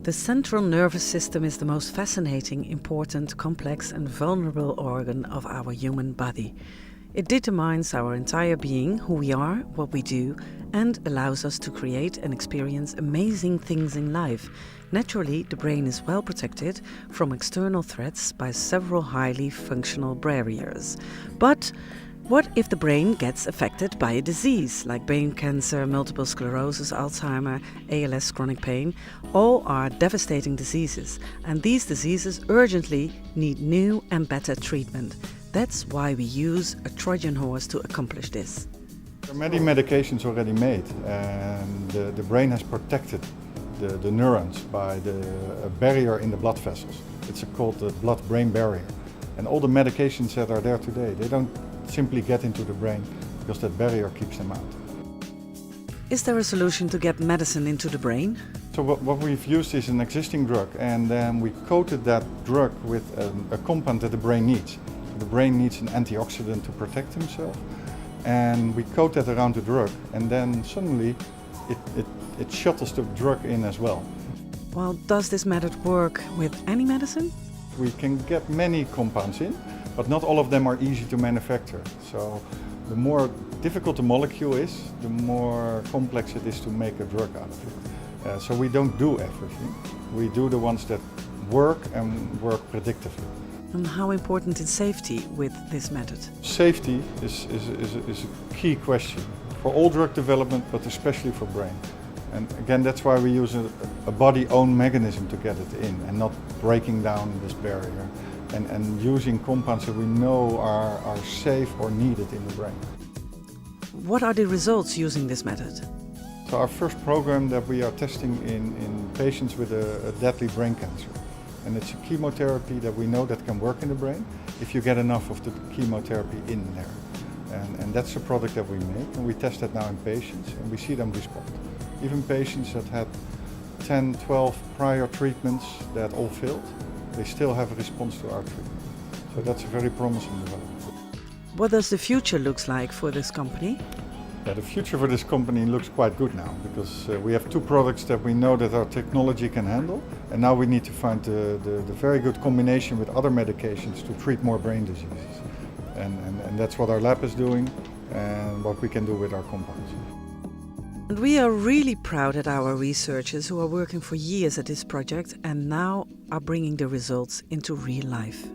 The central nervous system is the most fascinating, important, complex and vulnerable organ of our human body. It determines our entire being, who we are, what we do, and allows us to create and experience amazing things in life. Naturally, the brain is well protected from external threats by several highly functional barriers. But what if the brain gets affected by a disease like brain cancer, multiple sclerosis, Alzheimer, ALS, chronic pain? All are devastating diseases, and these diseases urgently need new and better treatment. That's why we use a Trojan horse to accomplish this. There are many medications already made, and the brain has protected the neurons by a barrier in the blood vessels. It's called the blood-brain barrier. And all the medications that are there today, they don't simply get into the brain because that barrier keeps them out. Is there a solution to get medicine into the brain? So what we've used is an existing drug, and then we coated that drug with a compound that the brain needs. The brain needs an antioxidant to protect himself, and we coat that around the drug, and then suddenly it shuttles the drug in as well. Well, does this method work with any medicine? We can get many compounds in, but not all of them are easy to manufacture. So the more difficult the molecule is, the more complex it is to make a drug out of it. So we don't do everything. We do the ones that work and work predictively. And how important is safety with this method? Safety is a key question for all drug development, but especially for brain. And again, that's why we use a body-owned mechanism to get it in and not breaking down this barrier and using compounds that we know are safe or needed in the brain. What are the results using this method? So our first program that we are testing in patients with a deadly brain cancer. And it's a chemotherapy that we know that can work in the brain if you get enough of the chemotherapy in there. And that's a product that we make, and we test that now in patients, and we see them respond. Even patients that had 10, 12 prior treatments that all failed, they still have a response to our treatment. So that's a very promising development. What does the future look like for this company? Yeah, the future for this company looks quite good now, because we have two products that we know that our technology can handle, and now we need to find the very good combination with other medications to treat more brain diseases. And that's what our lab is doing and what we can do with our compounds. And we are really proud at our researchers who are working for years at this project and now are bringing the results into real life.